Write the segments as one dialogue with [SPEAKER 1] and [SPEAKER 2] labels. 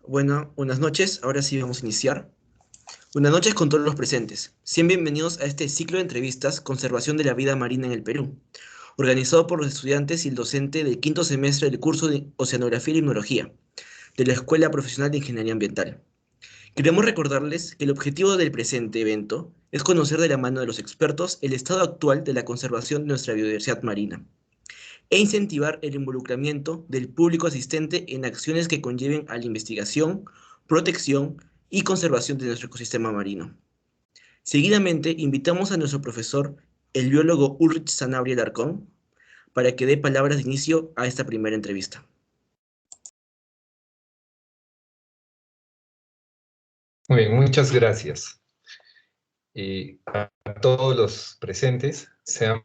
[SPEAKER 1] Bueno, buenas noches. Ahora sí vamos a iniciar. Buenas noches con todos los presentes. Sean bienvenidos a este ciclo de entrevistas Conservación de la vida marina en el Perú, organizado por los estudiantes y el docente del quinto semestre del curso de Oceanografía y Limnología de la Escuela Profesional de Ingeniería Ambiental. Queremos recordarles que el objetivo del presente evento es conocer de la mano de los expertos el estado actual de la conservación de nuestra biodiversidad marina e incentivar el involucramiento del público asistente en acciones que conlleven a la investigación, protección y conservación de nuestro ecosistema marino. Seguidamente, invitamos a nuestro profesor, el biólogo Ulrich Sanabria Alarcón, para que dé palabras de inicio a esta primera entrevista.
[SPEAKER 2] Muy bien, muchas gracias. A todos los presentes, sean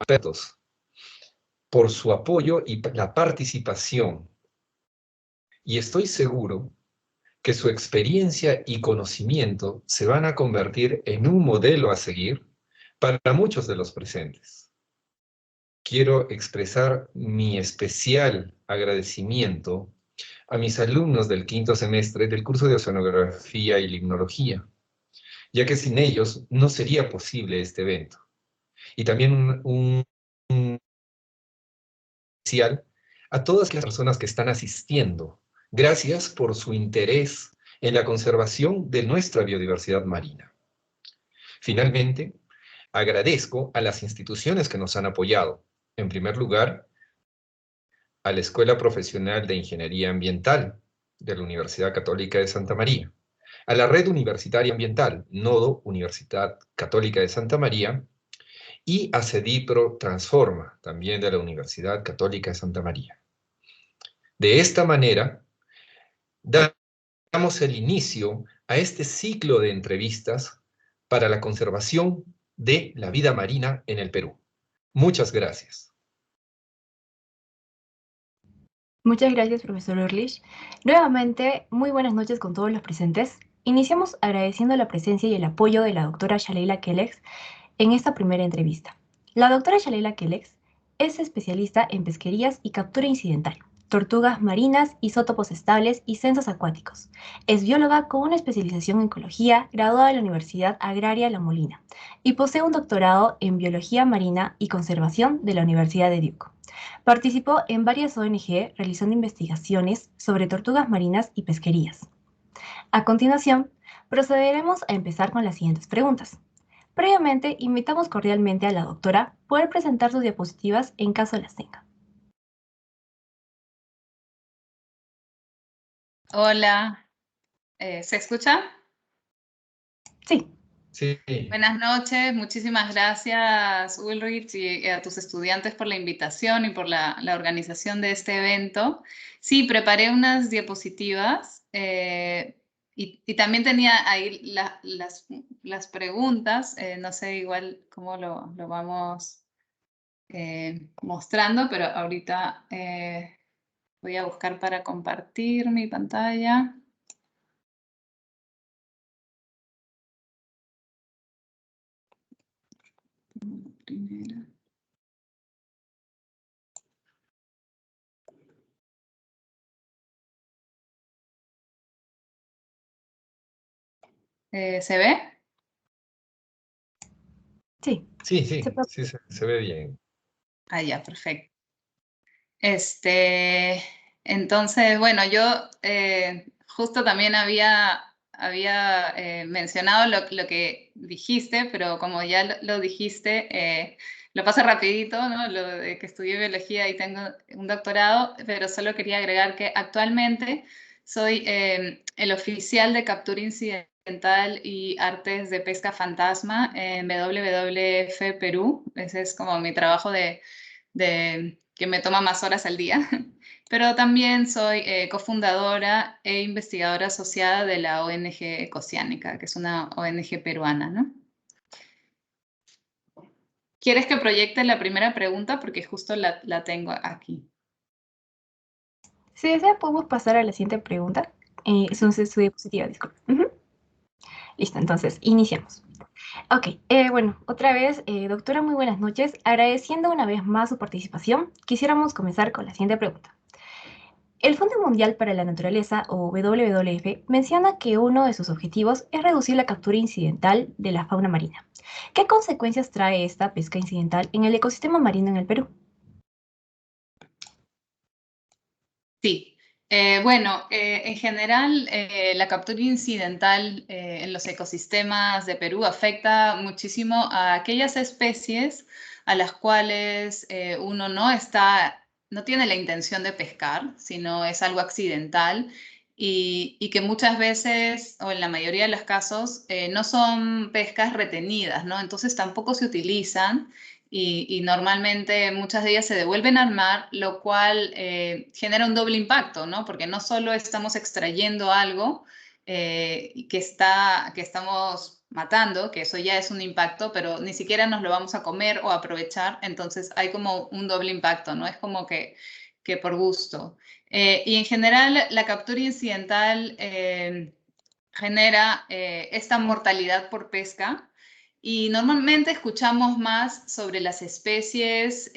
[SPEAKER 2] expertos por su apoyo y la participación. Y estoy seguro que su experiencia y conocimiento se van a convertir en un modelo a seguir para muchos de los presentes. Quiero expresar mi especial agradecimiento a mis alumnos del quinto semestre del curso de Oceanografía y Limnología, ya que sin ellos no sería posible este evento. Y también un especial a todas las personas que están asistiendo. Gracias por su interés en la conservación de nuestra biodiversidad marina. Finalmente, agradezco a las instituciones que nos han apoyado. En primer lugar, a la Escuela Profesional de Ingeniería Ambiental de la Universidad Católica de Santa María, a la Red Universitaria Ambiental, Nodo Universidad Católica de Santa María, y a CEDIPRO Transforma, también de la Universidad Católica de Santa María. De esta manera, damos el inicio a este ciclo de entrevistas para la conservación de la vida marina en el Perú. Muchas gracias.
[SPEAKER 3] Muchas gracias, profesor Urlich. Nuevamente, muy buenas noches con todos los presentes. Iniciamos agradeciendo la presencia y el apoyo de la doctora Shaleila Kellex en esta primera entrevista. La doctora Shaleila Kellex es especialista en pesquerías y captura incidental, tortugas marinas, isótopos estables y censos acuáticos. Es bióloga con una especialización en ecología, graduada de la Universidad Agraria La Molina, y posee un doctorado en biología marina y conservación de la Universidad de Duke. Participó en varias ONG realizando investigaciones sobre tortugas marinas y pesquerías. A continuación, procederemos a empezar con las siguientes preguntas. Previamente, invitamos cordialmente a la doctora a poder presentar sus diapositivas en caso las tenga.
[SPEAKER 4] Hola, ¿se escucha?
[SPEAKER 3] Sí.
[SPEAKER 2] Sí.
[SPEAKER 4] Buenas noches, muchísimas gracias Ulrich y a tus estudiantes por la invitación y por la organización de este evento. Sí, preparé unas diapositivas y también tenía ahí las preguntas, no sé igual cómo lo vamos mostrando, pero ahorita voy a buscar para compartir mi pantalla. Primera. ¿Se ve?
[SPEAKER 3] Sí.
[SPEAKER 2] Sí, se ve bien.
[SPEAKER 4] Ah, ya, perfecto. Entonces, bueno, yo justo también había mencionado lo que dijiste, pero como ya lo dijiste, lo paso rapidito, ¿no? Lo de que estudié biología y tengo un doctorado, pero solo quería agregar que actualmente soy el oficial de captura incidental y artes de pesca fantasma en WWF Perú. Ese es como mi trabajo de que me toma más horas al día, pero también soy cofundadora e investigadora asociada de la ONG Ecociánica, que es una ONG peruana, ¿no? ¿Quieres que proyecte la primera pregunta? Porque justo la tengo aquí.
[SPEAKER 3] Si desea, podemos pasar a la siguiente pregunta. Es un su diapositiva, disculpe. Listo, entonces, iniciamos. Ok, bueno, otra vez, doctora, muy buenas noches. Agradeciendo una vez más su participación, quisiéramos comenzar con la siguiente pregunta. El Fondo Mundial para la Naturaleza, o WWF, menciona que uno de sus objetivos es reducir la captura incidental de la fauna marina. ¿Qué consecuencias trae esta pesca incidental en el ecosistema marino en el Perú?
[SPEAKER 4] Sí, bueno, en general la captura incidental en los ecosistemas de Perú afecta muchísimo a aquellas especies a las cuales uno no tiene la intención de pescar, sino es algo accidental y que muchas veces, o en la mayoría de los casos, no son pescas retenidas, ¿no? Entonces tampoco se utilizan y normalmente muchas de ellas se devuelven al mar, lo cual genera un doble impacto, ¿no? Porque no solo estamos extrayendo algo que estamos matando, que eso ya es un impacto, pero ni siquiera nos lo vamos a comer o aprovechar, entonces hay como un doble impacto, ¿no? Es como que por gusto. Y en general la captura incidental genera esta mortalidad por pesca y normalmente escuchamos más sobre las especies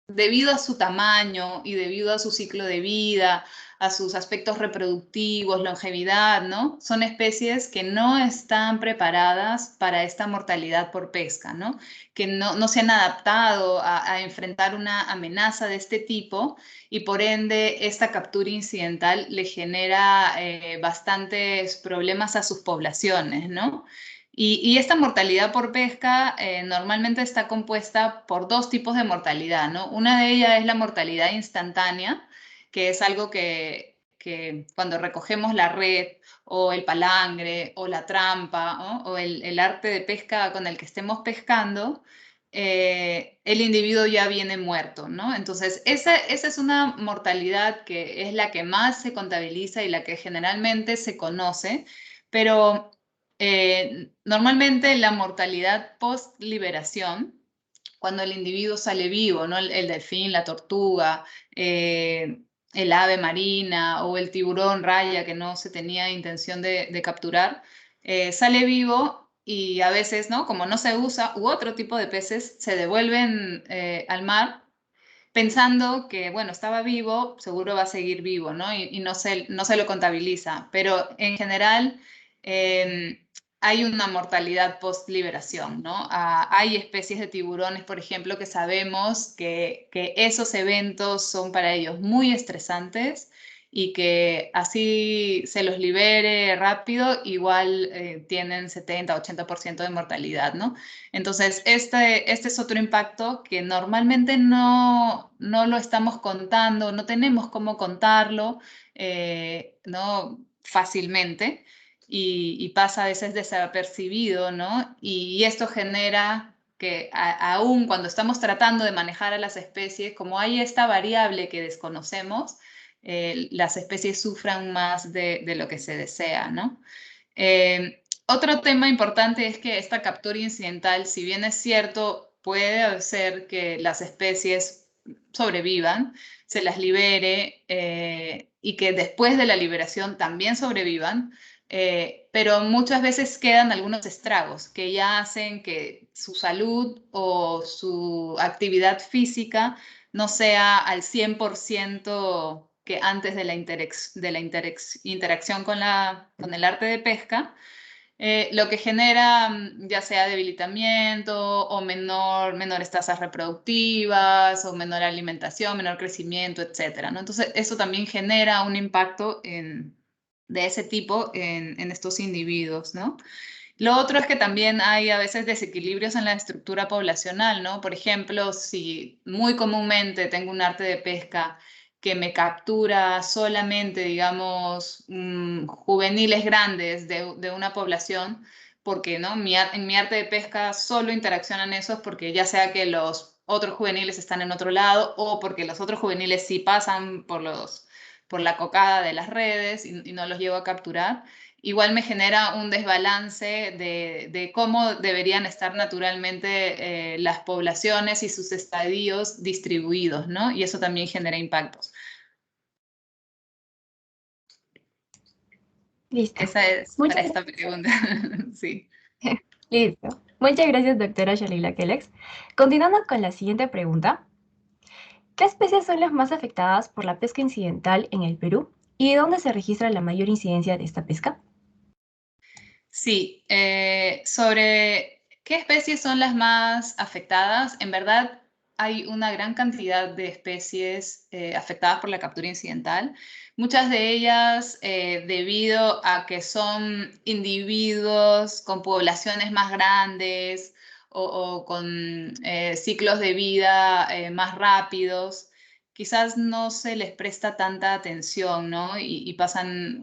[SPEAKER 4] debido a su tamaño y debido a su ciclo de vida, a sus aspectos reproductivos, longevidad, ¿no? Son especies que no están preparadas para esta mortalidad por pesca, ¿no? Que no se han adaptado a enfrentar una amenaza de este tipo y por ende esta captura incidental le genera bastantes problemas a sus poblaciones, ¿no? Y esta mortalidad por pesca normalmente está compuesta por dos tipos de mortalidad, ¿no? Una de ellas es la mortalidad instantánea, que es algo que cuando recogemos la red o el palangre o la trampa, ¿no? O el arte de pesca con el que estemos pescando, el individuo ya viene muerto, ¿no? Entonces, esa es una mortalidad que es la que más se contabiliza y la que generalmente se conoce, pero normalmente la mortalidad post-liberación, cuando el individuo sale vivo, ¿no? El delfín, la tortuga, el ave marina o el tiburón raya que no se tenía intención de capturar, sale vivo y a veces, ¿no? Como no se usa, u otro tipo de peces se devuelven al mar pensando que, bueno, estaba vivo, seguro va a seguir vivo, ¿no? Y no se lo contabiliza. Pero en general hay una mortalidad post-liberación, ¿no? Hay especies de tiburones, por ejemplo, que sabemos que esos eventos son para ellos muy estresantes y que así se los libere rápido, igual tienen 70-80% de mortalidad, ¿no? Entonces, este es otro impacto que normalmente no lo estamos contando, no tenemos cómo contarlo, ¿no? Fácilmente y pasa a veces desapercibido, ¿no? Y esto genera que aún cuando estamos tratando de manejar a las especies, como hay esta variable que desconocemos, las especies sufran más de lo que se desea, ¿no? Otro tema importante es que esta captura incidental, si bien es cierto, puede hacer que las especies sobrevivan, se las libere y que después de la liberación también sobrevivan, pero muchas veces quedan algunos estragos que ya hacen que su salud o su actividad física no sea al 100% que antes de la interacción con el arte de pesca, lo que genera ya sea debilitamiento o menores tasas reproductivas o menor alimentación, menor crecimiento, etcétera, ¿no? Entonces, eso también genera un impacto de ese tipo en estos individuos, ¿no? Lo otro es que también hay a veces desequilibrios en la estructura poblacional, ¿no? Por ejemplo, si muy comúnmente tengo un arte de pesca que me captura solamente, digamos, juveniles grandes de una población, porque ¿no? En mi arte de pesca solo interaccionan esos porque ya sea que los otros juveniles están en otro lado o porque los otros juveniles sí pasan por la cocada de las redes y no los llevo a capturar, igual me genera un desbalance de cómo deberían estar naturalmente las poblaciones y sus estadios distribuidos, ¿no? Y eso también genera impactos.
[SPEAKER 3] Listo.
[SPEAKER 4] Esa es para
[SPEAKER 3] Muchas,
[SPEAKER 4] esta pregunta. Sí.
[SPEAKER 3] listo. Muchas gracias, doctora Shalila Kellex. Continuando con la siguiente pregunta. ¿Qué especies son las más afectadas por la pesca incidental en el Perú? ¿Y dónde se registra la mayor incidencia de esta pesca?
[SPEAKER 4] Sí, sobre qué especies son las más afectadas, en verdad hay una gran cantidad de especies afectadas por la captura incidental, muchas de ellas debido a que son individuos con poblaciones más grandes o con ciclos de vida más rápidos. Quizás no se les presta tanta atención, ¿no? Y pasan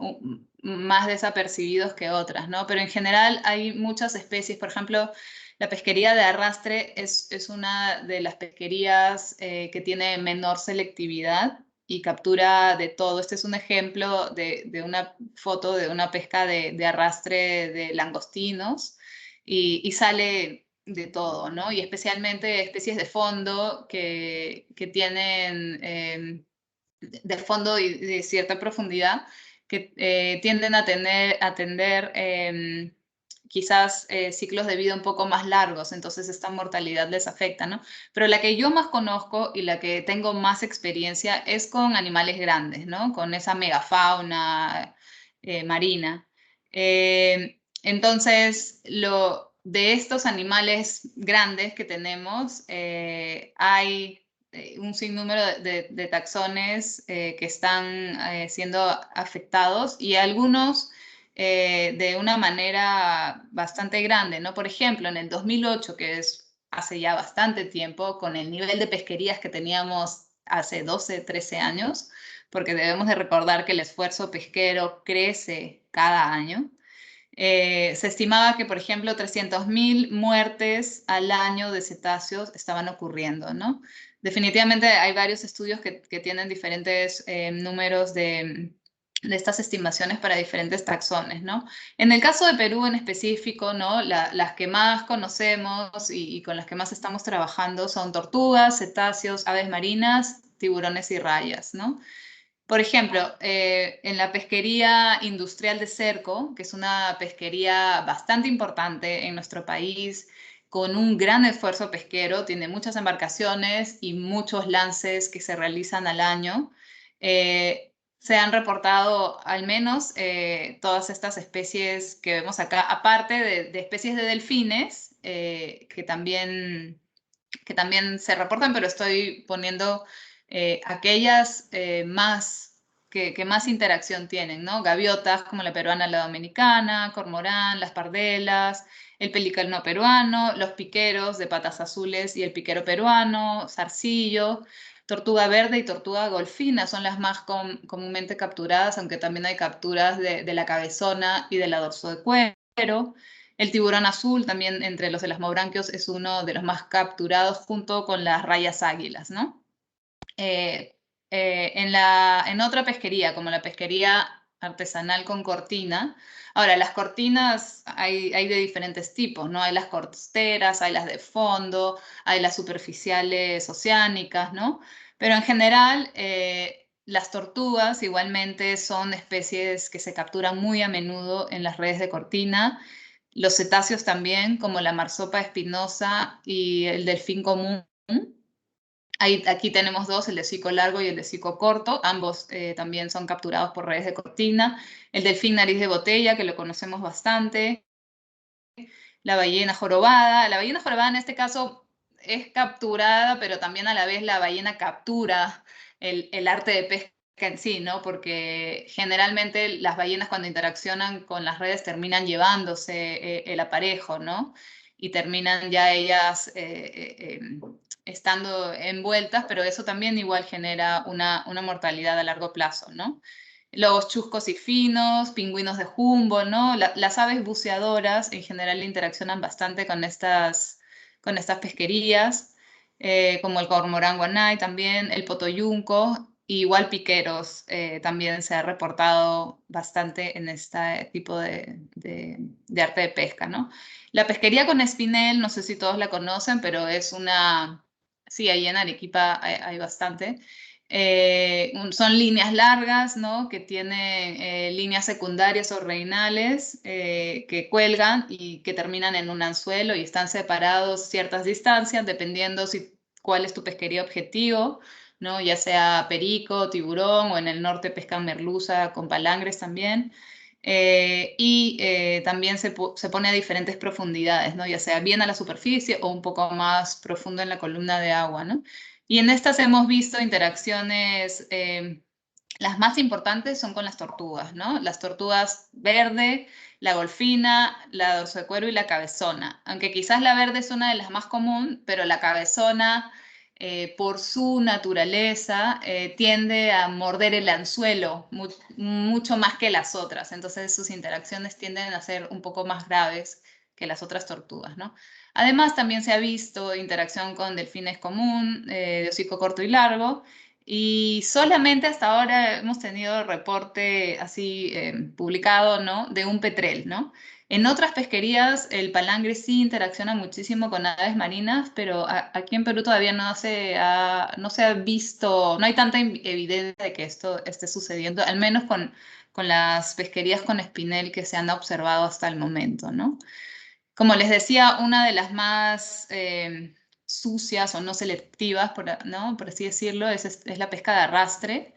[SPEAKER 4] más desapercibidos que otras, ¿no? Pero en general hay muchas especies, por ejemplo, la pesquería de arrastre es una de las pesquerías que tiene menor selectividad y captura de todo. Este es un ejemplo de una foto de una pesca de arrastre de langostinos y sale de todo, ¿no? Y especialmente especies de fondo que tienen de fondo y de cierta profundidad que tienden a tener quizás ciclos de vida un poco más largos, entonces esta mortalidad les afecta, ¿no? Pero la que yo más conozco y la que tengo más experiencia es con animales grandes, ¿no? Con esa megafauna marina. Entonces, de estos animales grandes que tenemos, hay un sinnúmero de taxones que están siendo afectados y algunos de una manera bastante grande, ¿no? Por ejemplo, en el 2008, que es hace ya bastante tiempo, con el nivel de pesquerías que teníamos hace 12, 13 años, porque debemos de recordar que el esfuerzo pesquero crece cada año. Se estimaba que, por ejemplo, 300.000 muertes al año de cetáceos estaban ocurriendo, ¿no? Definitivamente hay varios estudios que tienen diferentes números de estas estimaciones para diferentes taxones, ¿no? En el caso de Perú en específico, ¿no? Las que más conocemos y con las que más estamos trabajando son tortugas, cetáceos, aves marinas, tiburones y rayas, ¿no? Por ejemplo, en la pesquería industrial de cerco, que es una pesquería bastante importante en nuestro país, con un gran esfuerzo pesquero, tiene muchas embarcaciones y muchos lances que se realizan al año. Se han reportado al menos todas estas especies que vemos acá, aparte de especies de delfines, que también se reportan, pero estoy poniendo aquellas que más interacción tienen, ¿no? Gaviotas como la peruana, la dominicana, cormorán, las pardelas, el pelicano peruano, los piqueros de patas azules y el piquero peruano, zarcillo, tortuga verde y tortuga golfina son las más comúnmente capturadas, aunque también hay capturas de la cabezona y de la dorso de cuero. El tiburón azul, también entre los elasmobranquios, es uno de los más capturados junto con las rayas águilas, ¿no? En otra pesquería, como la pesquería artesanal con cortina. Ahora, las cortinas hay de diferentes tipos, ¿no? Hay las costeras, hay las de fondo, hay las superficiales oceánicas, ¿no? Pero en general, las tortugas igualmente son especies que se capturan muy a menudo en las redes de cortina. Los cetáceos también, como la marsopa espinosa y el delfín común. Aquí tenemos dos, el de hocico largo y el de hocico corto. Ambos también son capturados por redes de cortina. El delfín nariz de botella, que lo conocemos bastante. La ballena jorobada. La ballena jorobada en este caso es capturada, pero también a la vez la ballena captura el arte de pesca en sí, ¿no? Porque generalmente las ballenas cuando interaccionan con las redes terminan llevándose el aparejo, ¿no? Y terminan ya ellas estando envueltas, pero eso también igual genera una mortalidad a largo plazo, ¿no? Los chuscos y finos, pingüinos de Humboldt, ¿no? Las aves buceadoras en general interaccionan bastante con estas pesquerías, como el cormorán guanay también, el potoyunco, igual piqueros también se ha reportado bastante en este tipo de arte de pesca, ¿no? La pesquería con espinel, no sé si todos la conocen, pero es una... Sí, ahí en Arequipa hay bastante. Son líneas largas, ¿no? Que tienen líneas secundarias o reinales que cuelgan y que terminan en un anzuelo y están separados ciertas distancias dependiendo cuál es tu pesquería objetivo, ¿no? Ya sea perico, tiburón o en el norte pescan merluza con palangres también. También se pone a diferentes profundidades, ¿no? Ya sea bien a la superficie o un poco más profundo en la columna de agua, ¿no? Y en estas hemos visto interacciones, las más importantes son con las tortugas, ¿no? Las tortugas verde, la golfina, la dorsocuero y la cabezona. Aunque quizás la verde es una de las más comunes, pero la cabezona, por su naturaleza, tiende a morder el anzuelo mucho más que las otras. Entonces sus interacciones tienden a ser un poco más graves que las otras tortugas, ¿no? Además, también se ha visto interacción con delfines común, de hocico corto y largo, y solamente hasta ahora hemos tenido reporte así publicado, ¿no? De un petrel, ¿no? En otras pesquerías el palangre sí interacciona muchísimo con aves marinas, pero aquí en Perú todavía no se ha visto, no hay tanta evidencia de que esto esté sucediendo, al menos con las pesquerías con espinel que se han observado hasta el momento, ¿no? Como les decía, una de las más sucias o no selectivas, ¿no? Por así decirlo, es la pesca de arrastre.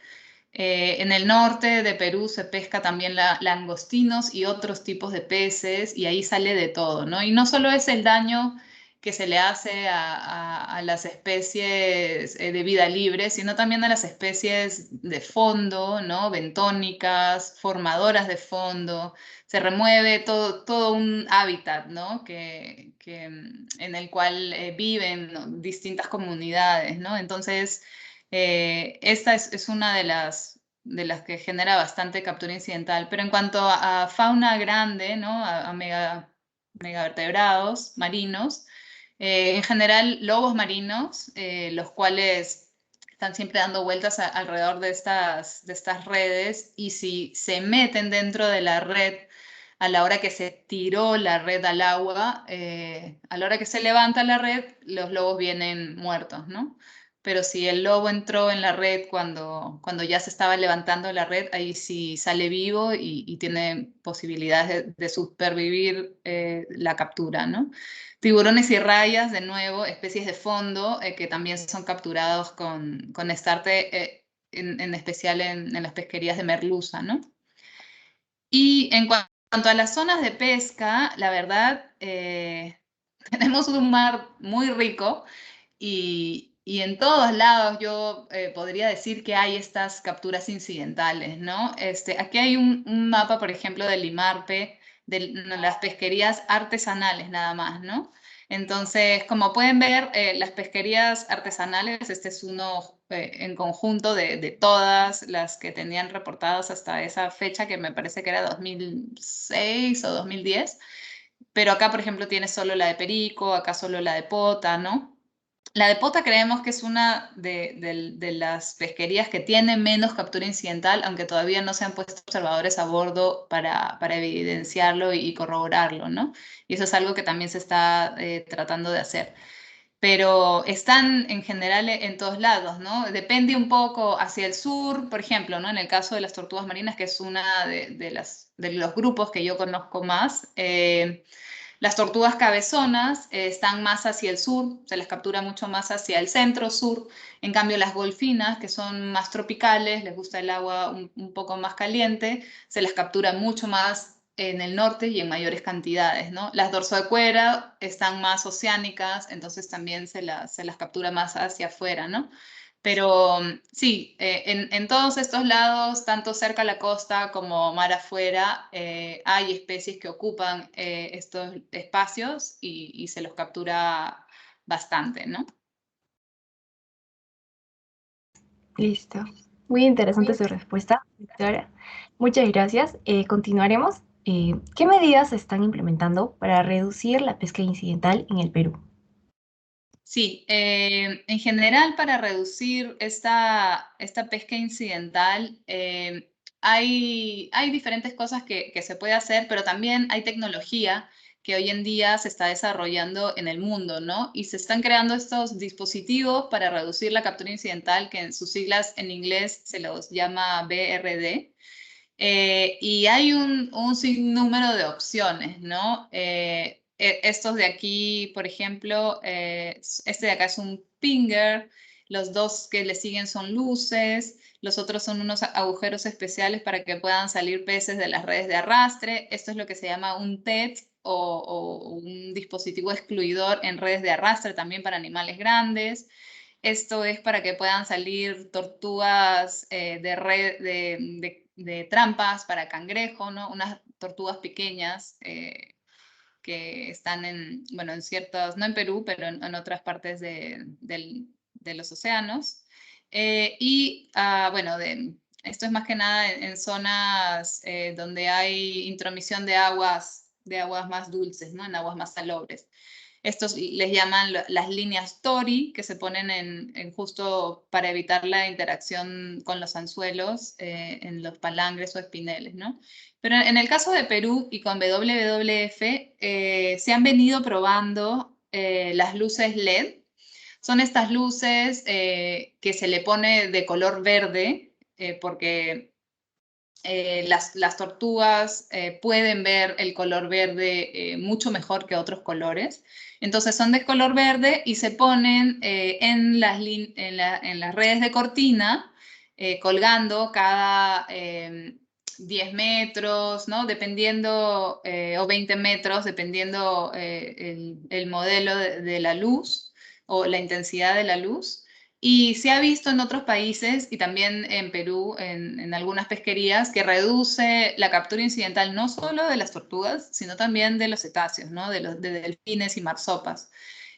[SPEAKER 4] En el norte de Perú se pesca también langostinos y otros tipos de peces y ahí sale de todo, ¿no? Y no solo es el daño que se le hace a las especies de vida libre, sino también a las especies de fondo, ¿no? Bentónicas, formadoras de fondo. Se remueve todo un hábitat, ¿no? En el cual viven, ¿no? Distintas comunidades, ¿no? Entonces, esta es una de las que genera bastante captura incidental. Pero en cuanto a fauna grande, ¿no? A megavertebrados marinos, en general lobos marinos, los cuales están siempre dando vueltas alrededor de estas redes, y si se meten dentro de la red a la hora que se tiró la red al agua, a la hora que se levanta la red, los lobos vienen muertos, ¿no? Pero si el lobo entró en la red cuando ya se estaba levantando la red, ahí sí sale vivo y tiene posibilidades de supervivir la captura, ¿no? Tiburones y rayas, de nuevo, especies de fondo que también son capturados con estarte, en especial en las pesquerías de merluza, ¿no? Y en cuanto a las zonas de pesca, la verdad, tenemos un mar muy rico y en todos lados yo podría decir que hay estas capturas incidentales, ¿no? Aquí hay un mapa, por ejemplo, del Limarpe, de las pesquerías artesanales nada más, ¿no? Entonces, como pueden ver, las pesquerías artesanales, este es uno en conjunto de todas las que tenían reportadas hasta esa fecha, que me parece que era 2006 o 2010. Pero acá, por ejemplo, tiene solo la de perico, acá solo la de pota, ¿no? La de pota creemos que es una de las pesquerías que tiene menos captura incidental, aunque todavía no se han puesto observadores a bordo para evidenciarlo y corroborarlo, ¿no? Y eso es algo que también se está tratando de hacer. Pero están en general en todos lados, ¿no? Depende un poco hacia el sur, por ejemplo, ¿no? En el caso de las tortugas marinas, que es una de los grupos que yo conozco más, las tortugas cabezonas están más hacia el sur, se las captura mucho más hacia el centro-sur. En cambio, las golfinas, que son más tropicales, les gusta el agua un poco más caliente, se las captura mucho más en el norte y en mayores cantidades, ¿no? Las dorsocuera están más oceánicas, entonces también se las captura más hacia afuera, ¿no? Pero sí, en todos estos lados, tanto cerca a la costa como mar afuera, hay especies que ocupan estos espacios y se los captura bastante, ¿no?
[SPEAKER 3] Listo. Muy interesante su respuesta, doctora. Muchas gracias. Continuaremos. ¿Qué medidas se están implementando para reducir la pesca incidental en el Perú?
[SPEAKER 4] Sí, en general para reducir esta pesca incidental hay diferentes cosas que se puede hacer, pero también hay tecnología que hoy en día se está desarrollando en el mundo, ¿no? Y se están creando estos dispositivos para reducir la captura incidental, que en sus siglas en inglés se los llama BRD. Y hay un sinnúmero de opciones, ¿no? Estos de aquí, por ejemplo, este de acá es un pinger, los dos que le siguen son luces, los otros son unos agujeros especiales para que puedan salir peces de las redes de arrastre. Esto es lo que se llama un TET o un dispositivo excluidor en redes de arrastre también para animales grandes. Esto es para que puedan salir tortugas de trampas para cangrejo, ¿no? Unas tortugas pequeñas que están bueno, en ciertas, no en Perú, pero en otras partes de los océanos. Bueno, esto es más que nada en zonas donde hay intromisión de aguas más dulces, ¿no? En aguas más salobres. Estos les llaman las líneas Tori, que se ponen en justo para evitar la interacción con los anzuelos en los palangres o espineles, ¿no? Pero en el caso de Perú y con WWF, se han venido probando las luces LED. Son estas luces que se le pone de color verde, porque las tortugas pueden ver el color verde mucho mejor que otros colores. Entonces son de color verde y se ponen en las redes de cortina, colgando cada 10 metros, ¿no? Dependiendo, o 20 metros, dependiendo el modelo de la luz o la intensidad de la luz. Y se ha visto en otros países y también en Perú, en algunas pesquerías, que reduce la captura incidental no solo de las tortugas, sino también de los cetáceos, ¿no? De delfines y marsopas.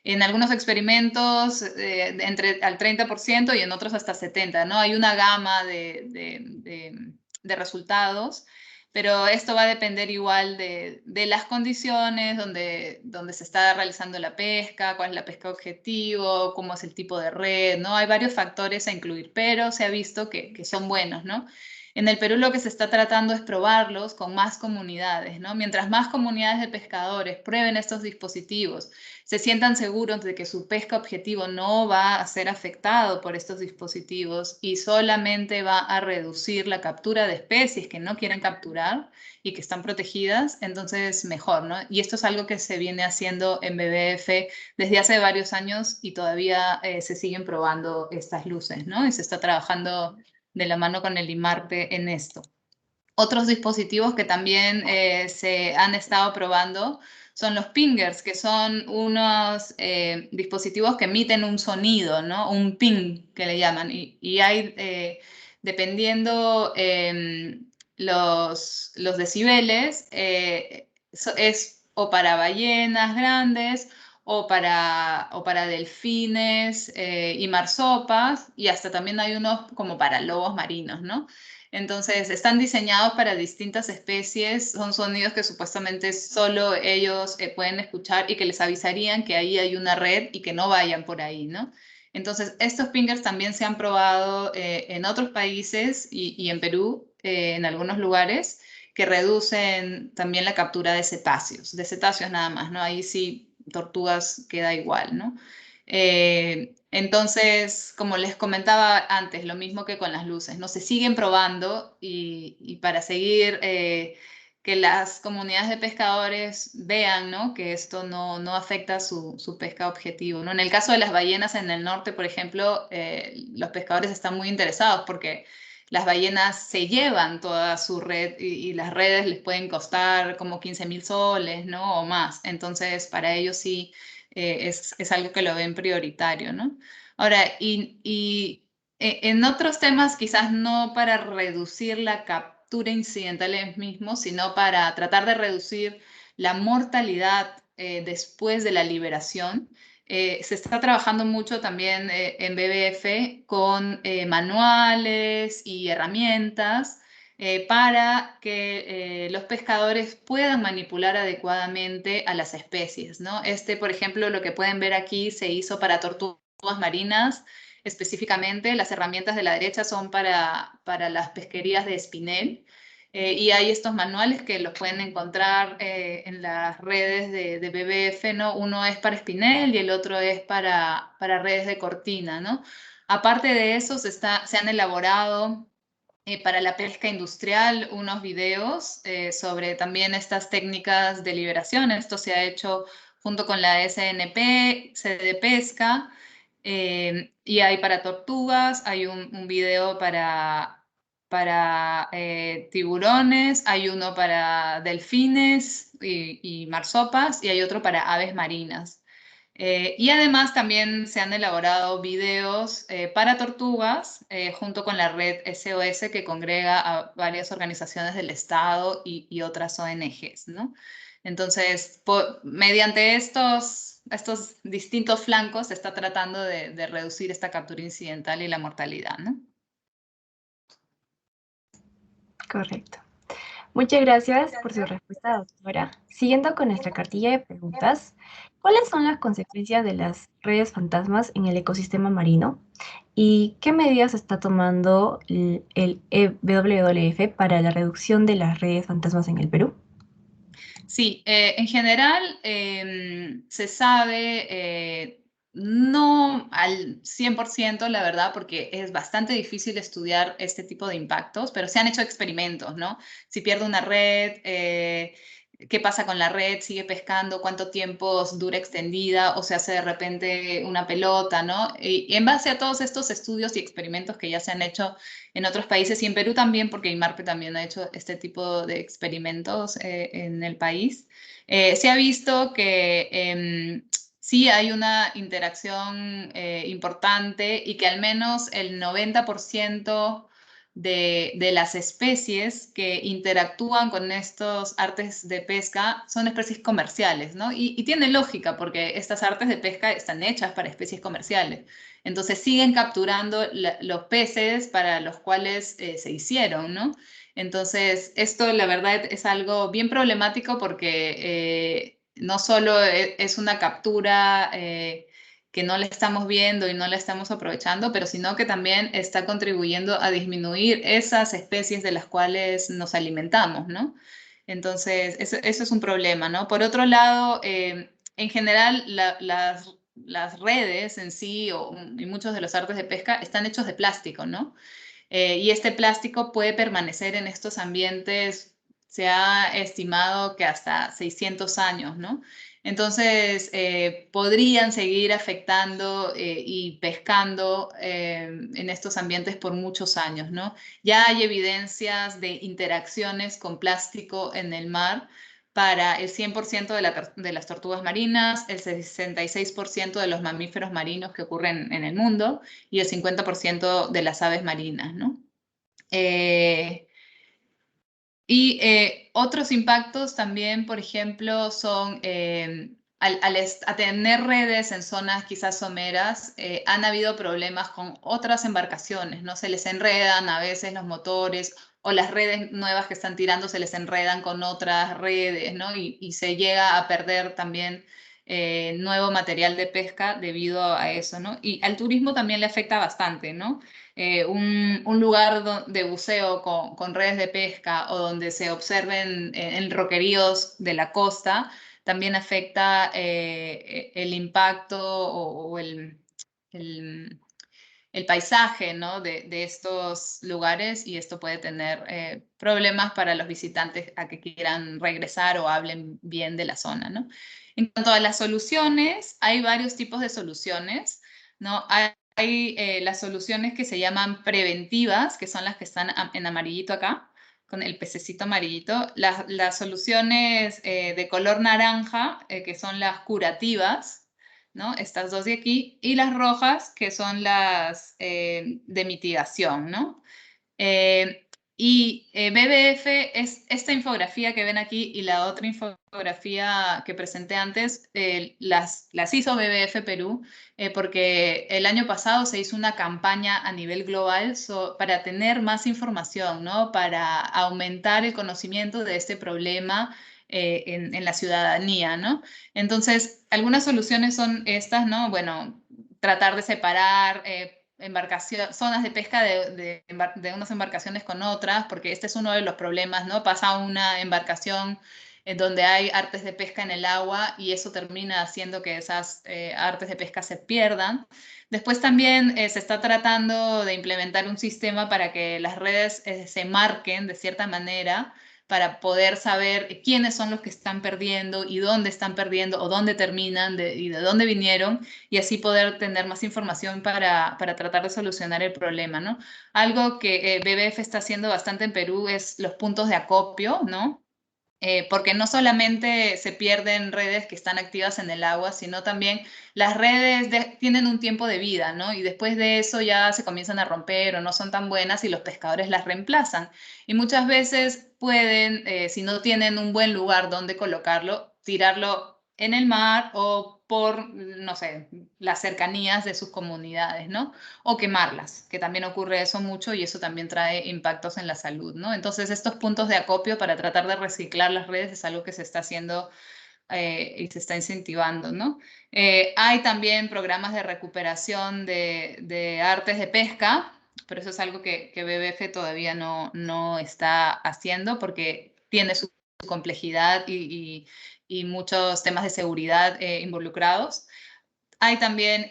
[SPEAKER 4] En algunos experimentos al 30% y en otros hasta 70%, ¿no? Hay una gama de resultados, pero esto va a depender igual de las condiciones donde se está realizando la pesca, cuál es la pesca objetivo, cómo es el tipo de red, ¿no? Hay varios factores a incluir, pero se ha visto que son buenos, ¿no? En el Perú lo que se está tratando es probarlos con más comunidades, ¿no? Mientras más comunidades de pescadores prueben estos dispositivos, se sientan seguros de que su pesca objetivo no va a ser afectado por estos dispositivos y solamente va a reducir la captura de especies que no quieren capturar y que están protegidas, entonces mejor, ¿no? Y esto es algo que se viene haciendo en WWF desde hace varios años y todavía se siguen probando estas luces, ¿no? Y se está trabajando de la mano con el IMARPE en esto. Otros dispositivos que también se han estado probando son los pingers, que son unos dispositivos que emiten un sonido, ¿no? Un ping, que le llaman. Y hay, dependiendo los decibeles, es o para ballenas grandes o para delfines y marsopas, y hasta también hay unos como para lobos marinos, ¿no? Entonces, están diseñados para distintas especies, son sonidos que supuestamente solo ellos pueden escuchar y que les avisarían que ahí hay una red y que no vayan por ahí, ¿no? Entonces, estos pingers también se han probado en otros países y en Perú, en algunos lugares, que reducen también la captura de cetáceos nada más, ¿no? Ahí sí, tortugas queda igual, ¿no? Entonces, como les comentaba antes, lo mismo que con las luces, ¿no? Se siguen probando y para seguir que las comunidades de pescadores vean, ¿no? Que esto no afecta su pesca objetivo, ¿no? En el caso de las ballenas en el norte, por ejemplo, los pescadores están muy interesados porque las ballenas se llevan toda su red y las redes les pueden costar como 15.000 soles, ¿no? O más. Entonces, para ellos sí es algo que lo ven prioritario, ¿no? Ahora, en otros temas, quizás no para reducir la captura incidental en mismo, sino para tratar de reducir la mortalidad después de la liberación. Se está trabajando mucho también en WWF con manuales y herramientas para que los pescadores puedan manipular adecuadamente a las especies, ¿no? Por ejemplo, lo que pueden ver aquí se hizo para tortugas marinas, específicamente las herramientas de la derecha son para las pesquerías de espinel. Y hay estos manuales que los pueden encontrar en las redes de BBF, ¿no? Uno es para espinel y el otro es para redes de cortina, ¿no? Aparte de eso, se han elaborado para la pesca industrial unos videos sobre también estas técnicas de liberación. Esto se ha hecho junto con la SNP, sede pesca, y hay para tortugas, hay un video para tiburones, hay uno para delfines y marsopas, y hay otro para aves marinas. Y además también se han elaborado videos para tortugas junto con la red SOS que congrega a varias organizaciones del Estado y otras ONGs, ¿no? Entonces, mediante estos distintos flancos se está tratando de reducir esta captura incidental y la mortalidad, ¿no?
[SPEAKER 3] Correcto. Muchas gracias por su respuesta, doctora. Siguiendo con nuestra cartilla de preguntas, ¿cuáles son las consecuencias de las redes fantasmas en el ecosistema marino? ¿Y qué medidas está tomando el WWF para la reducción de las redes fantasmas en el Perú?
[SPEAKER 4] Sí, en general se sabe, no al 100%, la verdad, porque es bastante difícil estudiar este tipo de impactos, pero se han hecho experimentos, ¿no? Si pierde una red, ¿qué pasa con la red? ¿Sigue pescando? ¿Cuánto tiempo dura extendida? ¿O se hace de repente una pelota, ¿no? Y en base a todos estos estudios y experimentos que ya se han hecho en otros países y en Perú también, porque IMARPE también ha hecho este tipo de experimentos en el país. Se ha visto que sí hay una interacción importante y que al menos el 90% de las especies que interactúan con estos artes de pesca son especies comerciales, ¿no? Y tiene lógica porque estas artes de pesca están hechas para especies comerciales. Entonces siguen capturando los peces para los cuales se hicieron, ¿no? Entonces, esto la verdad es algo bien problemático porque no solo es una captura que no la estamos viendo y no la estamos aprovechando, pero sino que también está contribuyendo a disminuir esas especies de las cuales nos alimentamos, ¿no? Entonces, eso es un problema, ¿no? Por otro lado, en general, las redes en sí y muchos de los artes de pesca están hechos de plástico, ¿no? Y este plástico puede permanecer en estos ambientes, se ha estimado que hasta 600 años, ¿no? Entonces, podrían seguir afectando y pescando en estos ambientes por muchos años, ¿no? Ya hay evidencias de interacciones con plástico en el mar para el 100% de las tortugas marinas, el 66% de los mamíferos marinos que ocurren en el mundo y el 50% de las aves marinas, ¿no? Otros impactos también, por ejemplo, son a tener redes en zonas quizás someras, han habido problemas con otras embarcaciones, ¿no? Se les enredan a veces los motores o las redes nuevas que están tirando se les enredan con otras redes, ¿no? Y se llega a perder también nuevo material de pesca debido a eso, ¿no? Y al turismo también le afecta bastante, ¿no? Un lugar de buceo con redes de pesca o donde se observen en roqueríos de la costa, también afecta el impacto o el paisaje, ¿no? de estos lugares y esto puede tener problemas para los visitantes a que quieran regresar o hablen bien de la zona, ¿no? En cuanto a las soluciones, hay varios tipos de soluciones, ¿no? Hay las soluciones que se llaman preventivas, que son las que están en amarillito acá, con el pececito amarillito. Las soluciones de color naranja, que son las curativas, ¿no? Estas dos de aquí, y las rojas, que son las de mitigación, ¿no? BBF es esta infografía que ven aquí y la otra infografía que presenté antes, las hizo BBF Perú, porque el año pasado se hizo una campaña a nivel global para tener más información, ¿no? Para aumentar el conocimiento de este problema en la ciudadanía, ¿no? Entonces, algunas soluciones son estas, ¿no? Bueno, tratar de separar zonas de pesca de unas embarcaciones con otras, porque este es uno de los problemas, ¿no? Pasa una embarcación en donde hay artes de pesca en el agua y eso termina haciendo que esas artes de pesca se pierdan. Después también se está tratando de implementar un sistema para que las redes se marquen de cierta manera para poder saber quiénes son los que están perdiendo y dónde están perdiendo o dónde terminan y de dónde vinieron y así poder tener más información para tratar de solucionar el problema, ¿no? Algo que BBF está haciendo bastante en Perú es los puntos de acopio, ¿no? Porque no solamente se pierden redes que están activas en el agua, sino también las redes tienen un tiempo de vida, ¿no? Y después de eso ya se comienzan a romper o no son tan buenas y los pescadores las reemplazan. Y muchas veces pueden, si no tienen un buen lugar donde colocarlo, tirarlo en el mar o por, no sé, las cercanías de sus comunidades, ¿no? O quemarlas, que también ocurre eso mucho y eso también trae impactos en la salud, ¿no? Entonces, estos puntos de acopio para tratar de reciclar las redes es algo que se está haciendo y se está incentivando, ¿no? Hay también programas de recuperación de artes de pesca, pero eso es algo que BBF todavía no está haciendo porque tiene su complejidad y muchos temas de seguridad involucrados. Hay también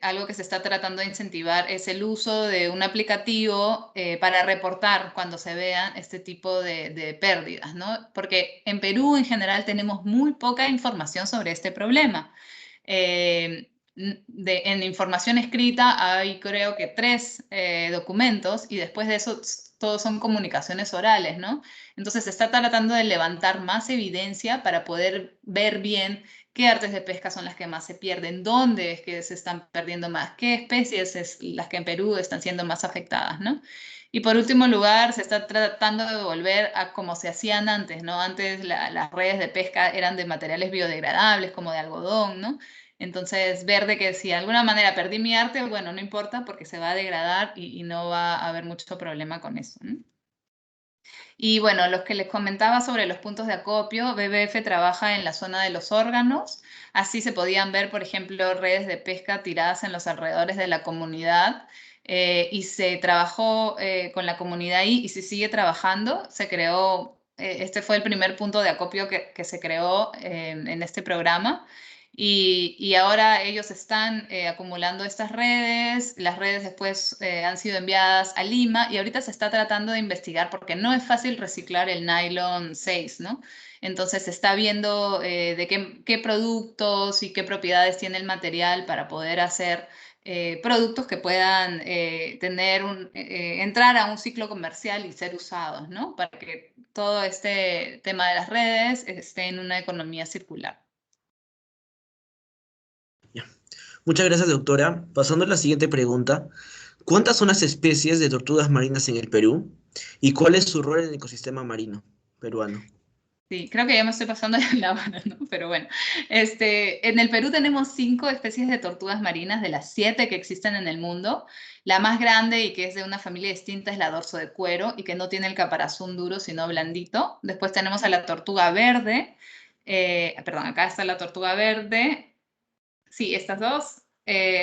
[SPEAKER 4] algo que se está tratando de incentivar, es el uso de un aplicativo para reportar cuando se vean este tipo de pérdidas, ¿no? Porque en Perú en general tenemos muy poca información sobre este problema. En información escrita hay creo que 3 documentos y después de eso todos son comunicaciones orales, ¿no? Entonces se está tratando de levantar más evidencia para poder ver bien qué artes de pesca son las que más se pierden, dónde es que se están perdiendo más, qué especies es las que en Perú están siendo más afectadas, ¿no? Y por último lugar, se está tratando de volver a como se hacían antes, ¿no? Antes las redes de pesca eran de materiales biodegradables, como de algodón, ¿no? Entonces, ver de que si de alguna manera perdí mi arte, bueno, no importa porque se va a degradar y no va a haber mucho problema con eso, ¿no? Y bueno, los que les comentaba sobre los puntos de acopio, BBF trabaja en la zona de los órganos. Así se podían ver, por ejemplo, redes de pesca tiradas en los alrededores de la comunidad. Y se trabajó con la comunidad ahí y se sigue trabajando. Se creó, este fue el primer punto de acopio que se creó en este programa. Y ahora ellos están acumulando estas redes, las redes después han sido enviadas a Lima y ahorita se está tratando de investigar porque no es fácil reciclar el nylon 6, ¿no? Entonces se está viendo de qué productos y qué propiedades tiene el material para poder hacer productos que puedan entrar a un ciclo comercial y ser usados, ¿no? Para que todo este tema de las redes esté en una economía circular.
[SPEAKER 1] Ya. Muchas gracias, doctora. Pasando a la siguiente pregunta. ¿Cuántas son las especies de tortugas marinas en el Perú? ¿Y cuál es su rol en el ecosistema marino peruano?
[SPEAKER 4] Sí, creo que ya me estoy pasando de la hora, ¿no? Pero bueno, en el Perú tenemos 5 especies de tortugas marinas de las 7 que existen en el mundo. La más grande y que es de una familia distinta es la dorso de cuero y que no tiene el caparazón duro sino blandito. Después tenemos a la tortuga verde. Perdón, acá está la tortuga verde. Sí, estas dos.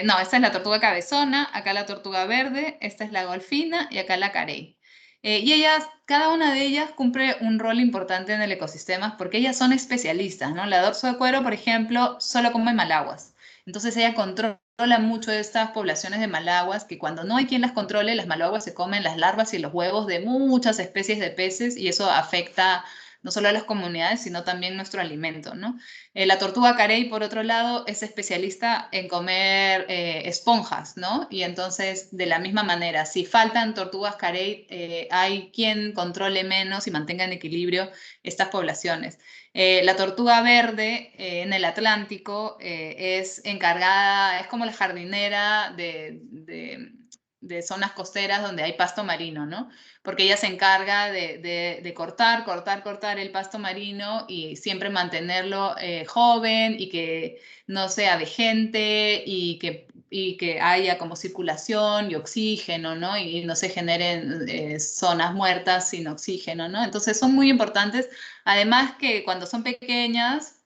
[SPEAKER 4] No, esta es la tortuga cabezona, acá la tortuga verde, esta es la golfina y acá la carey. Y ellas, cada una de ellas cumple un rol importante en el ecosistema porque ellas son especialistas, ¿no? La dorso de cuero, por ejemplo, solo come malaguas. Entonces ella controla mucho estas poblaciones de malaguas que cuando no hay quien las controle, las malaguas se comen las larvas y los huevos de muchas especies de peces y eso afecta no solo a las comunidades, sino también nuestro alimento, ¿no? La tortuga carey, por otro lado, es especialista en comer esponjas, ¿no? Y entonces, de la misma manera, si faltan tortugas carey, hay quien controle menos y mantenga en equilibrio estas poblaciones. La tortuga verde en el Atlántico es encargada, es como la jardinera de zonas costeras donde hay pasto marino, ¿no? Porque ella se encarga de cortar el pasto marino y siempre mantenerlo joven y que no sea vejente y que haya como circulación y oxígeno, ¿no? Y no se generen zonas muertas sin oxígeno, ¿no? Entonces son muy importantes. Además que cuando son pequeñas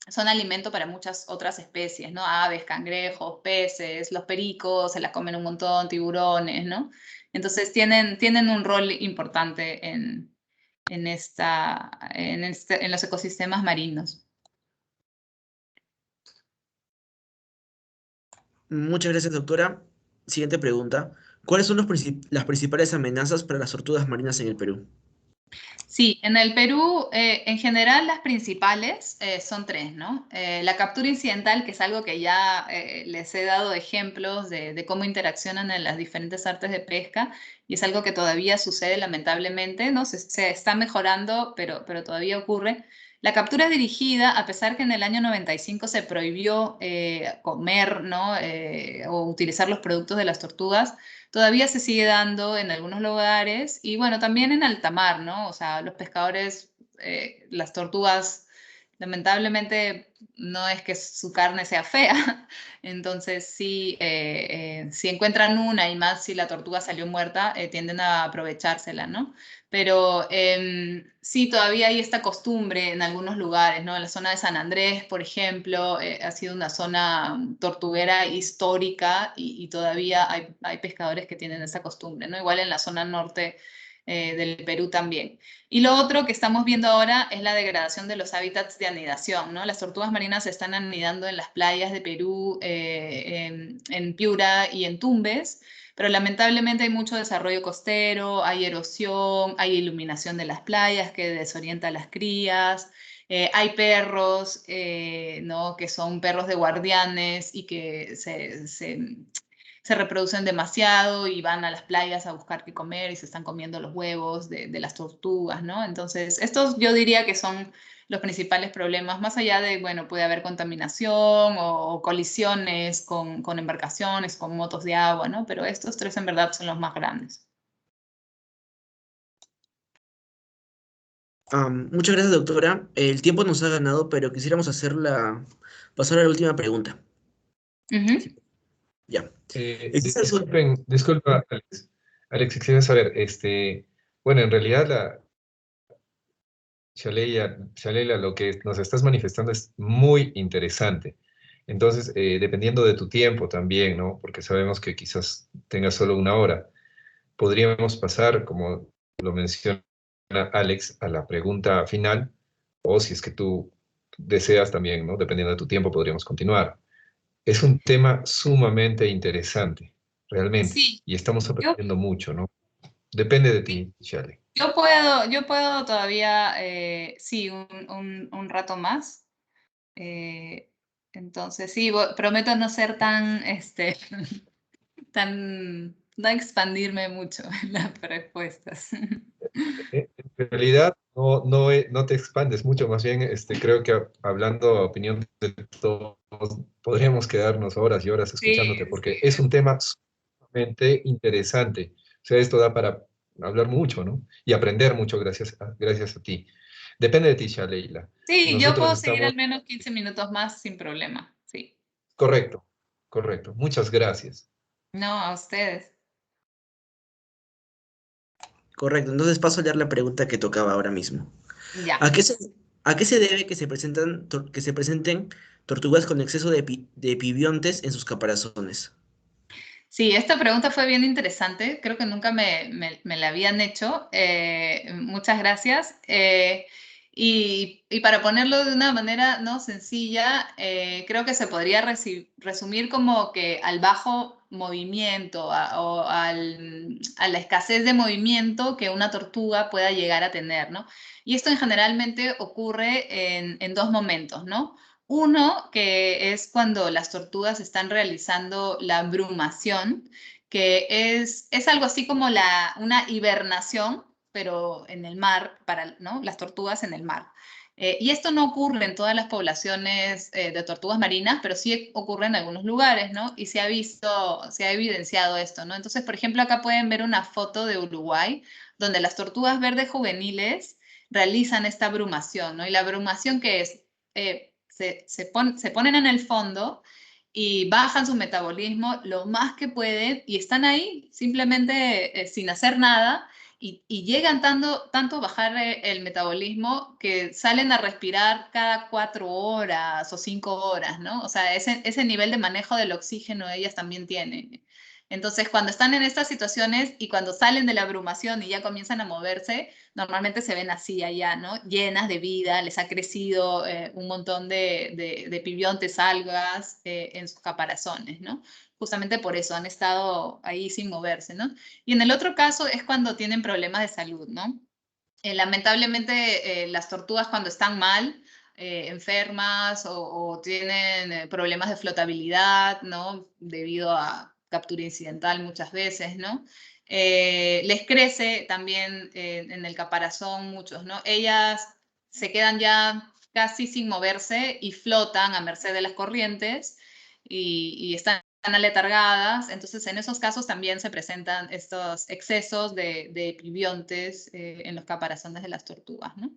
[SPEAKER 4] son alimento para muchas otras especies, ¿no? Aves, cangrejos, peces, los pericos, se las comen un montón, tiburones, ¿no? Entonces tienen un rol importante en los ecosistemas marinos.
[SPEAKER 1] Muchas gracias, doctora. Siguiente pregunta. ¿Cuáles son las principales amenazas para las tortugas marinas en el Perú?
[SPEAKER 4] Sí, en el Perú, en general, las principales son tres, ¿no? La captura incidental, que es algo que ya les he dado ejemplos de cómo interaccionan en las diferentes artes de pesca, y es algo que todavía sucede lamentablemente, ¿no? Se está mejorando, pero todavía ocurre. La captura dirigida, a pesar que en el año 95 se prohibió comer, ¿no? O utilizar los productos de las tortugas, todavía se sigue dando en algunos lugares y bueno, también en alta mar, ¿no? O sea, los pescadores, las tortugas, lamentablemente no es que su carne sea fea, entonces sí, si encuentran una y más si la tortuga salió muerta, tienden a aprovechársela, ¿no? Pero sí, todavía hay esta costumbre en algunos lugares, ¿no? En la zona de San Andrés, por ejemplo, ha sido una zona tortuguera histórica y todavía hay pescadores que tienen esa costumbre, ¿no? Igual en la zona norte del Perú también. Y lo otro que estamos viendo ahora es la degradación de los hábitats de anidación, ¿no? Las tortugas marinas se están anidando en las playas de Perú, en Piura y en Tumbes, pero lamentablemente hay mucho desarrollo costero, hay erosión, hay iluminación de las playas que desorienta a las crías, hay perros, ¿no? Que son perros de guardianes y que se reproducen demasiado y van a las playas a buscar qué comer y se están comiendo los huevos de las tortugas, ¿no? Entonces, estos yo diría que son los principales problemas, más allá de, bueno, puede haber contaminación o colisiones con embarcaciones, con motos de agua, ¿no? Pero estos tres en verdad son los más grandes.
[SPEAKER 1] Muchas gracias, doctora. El tiempo nos ha ganado, pero quisiéramos pasar a la última pregunta.
[SPEAKER 4] Ujú.
[SPEAKER 1] Ya. ¿Existe algún-
[SPEAKER 2] Disculpa, Alex. Alex, quisiera saber, bueno, en realidad Shaleila, lo que nos estás manifestando es muy interesante. Entonces, dependiendo de tu tiempo también, ¿no? Porque sabemos que quizás tengas solo una hora, podríamos pasar, como lo menciona Alex, a la pregunta final, o si es que tú deseas también, ¿no? Dependiendo de tu tiempo, podríamos continuar. Es un tema sumamente interesante, realmente,
[SPEAKER 4] Sí,
[SPEAKER 2] y estamos
[SPEAKER 4] yo,
[SPEAKER 2] aprendiendo mucho, ¿no? Depende de ti, Shale.
[SPEAKER 4] yo puedo todavía, sí, un rato más. Eh, entonces, sí, prometo no ser tan, no expandirme mucho en las respuestas.
[SPEAKER 2] En realidad, no te expandes mucho, más bien creo que hablando a opinión de todos, podríamos quedarnos horas y horas
[SPEAKER 4] Sí,
[SPEAKER 2] escuchándote, porque es
[SPEAKER 4] sí.
[SPEAKER 2] un tema sumamente interesante. O sea, esto da para hablar mucho, ¿no? Y aprender mucho gracias a ti. Depende de ti, Shaleila.
[SPEAKER 4] Sí, yo
[SPEAKER 2] Nosotros
[SPEAKER 4] puedo seguir
[SPEAKER 2] estamos...
[SPEAKER 4] al menos 15 minutos más sin problema. Sí.
[SPEAKER 2] Correcto, correcto. Muchas gracias.
[SPEAKER 4] No, a ustedes.
[SPEAKER 1] Correcto, entonces paso a leer la pregunta que tocaba ahora mismo.
[SPEAKER 4] Ya.
[SPEAKER 1] ¿A qué se, ¿A qué se debe que que se presenten tortugas con exceso de epibiontes en sus caparazones?
[SPEAKER 4] Sí, esta pregunta fue bien interesante. Creo que nunca me la habían hecho. Muchas gracias. Y para ponerlo de una manera no sencilla, creo que se podría resumir como que al bajo movimiento a la escasez de movimiento que una tortuga pueda llegar a tener, ¿no? Y esto generalmente ocurre en dos momentos, ¿no? Uno, que es cuando las tortugas están realizando la brumación, que es algo así como una hibernación, pero en el mar, ¿no? Las tortugas en el mar. Y esto no ocurre en todas las poblaciones de tortugas marinas, pero sí ocurre en algunos lugares, ¿no? Y se ha evidenciado esto, ¿no? Entonces, por ejemplo, acá pueden ver una foto de Uruguay, donde las tortugas verdes juveniles realizan esta brumación, ¿no? Y la brumación que es, se ponen en el fondo y bajan su metabolismo lo más que pueden y están ahí simplemente sin hacer nada y llegan tanto a bajar el metabolismo que salen a respirar cada 4 horas o 5 horas, ¿no? O sea, ese nivel de manejo del oxígeno ellas también tienen. Entonces, cuando están en estas situaciones y cuando salen de la abrumación y ya comienzan a moverse, normalmente se ven así allá, ¿no? Llenas de vida, les ha crecido un montón de pibiontes, algas en sus caparazones, ¿no? Justamente por eso han estado ahí sin moverse, ¿no? Y en el otro caso es cuando tienen problemas de salud, ¿no? Lamentablemente las tortugas cuando están mal, enfermas o tienen problemas de flotabilidad, ¿no? Debido a captura incidental muchas veces, ¿no? Les crece también en el caparazón muchos, ¿no? Ellas se quedan ya casi sin moverse y flotan a merced de las corrientes y están aletargadas, entonces en esos casos también se presentan estos excesos de pibiontes en los caparazones de las tortugas, ¿no?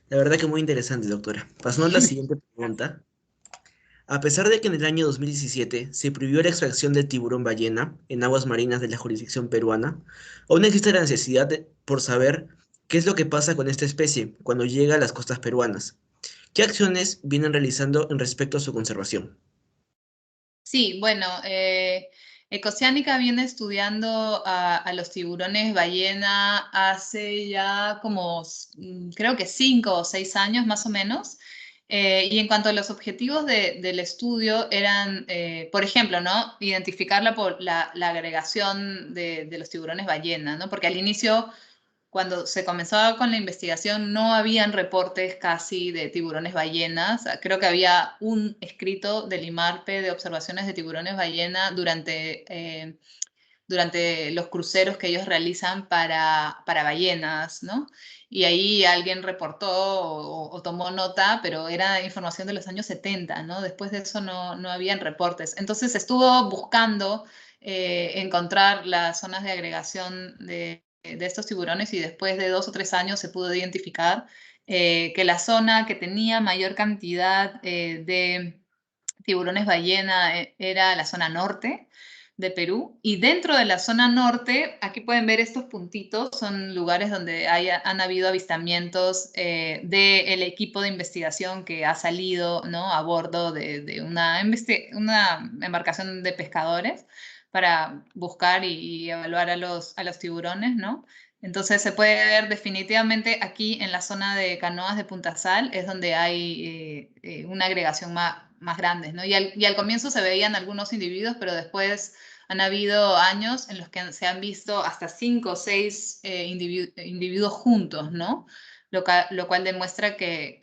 [SPEAKER 1] La verdad que muy interesante, doctora. Pasando a la siguiente pregunta. A pesar de que en el año 2017 se prohibió la extracción del tiburón ballena en aguas marinas de la jurisdicción peruana, aún existe la necesidad por saber qué es lo que pasa con esta especie cuando llega a las costas peruanas. ¿Qué acciones vienen realizando en respecto a su conservación?
[SPEAKER 4] Sí, bueno, Ecosiánica viene estudiando a los tiburones ballena hace ya como, creo que 5 o 6 años más o menos. Y en cuanto a los objetivos del estudio eran, por ejemplo, ¿no? Identificar la agregación de los tiburones ballena, ¿no? Porque al inicio cuando se comenzaba con la investigación no habían reportes casi de tiburones ballenas. Creo que había un escrito del IMARPE de observaciones de tiburones ballena durante los cruceros que ellos realizan para ballenas, ¿no? Y ahí alguien reportó o tomó nota, pero era información de los años 70, ¿no? Después de eso no habían reportes. Entonces estuvo buscando encontrar las zonas de agregación de estos tiburones y después de 2 o 3 años se pudo identificar que la zona que tenía mayor cantidad de tiburones ballena era la zona norte de Perú. Y dentro de la zona norte, aquí pueden ver estos puntitos, son lugares donde han habido avistamientos del equipo de investigación que ha salido, ¿no? A bordo de una embarcación de pescadores para buscar y evaluar a los tiburones, ¿no? Entonces se puede ver definitivamente aquí en la zona de canoas de Punta Sal es donde hay una agregación más grande, ¿no? Y al comienzo se veían algunos individuos, pero después han habido años en los que se han visto hasta 5 o 6 individuos juntos, ¿no? Lo cual demuestra que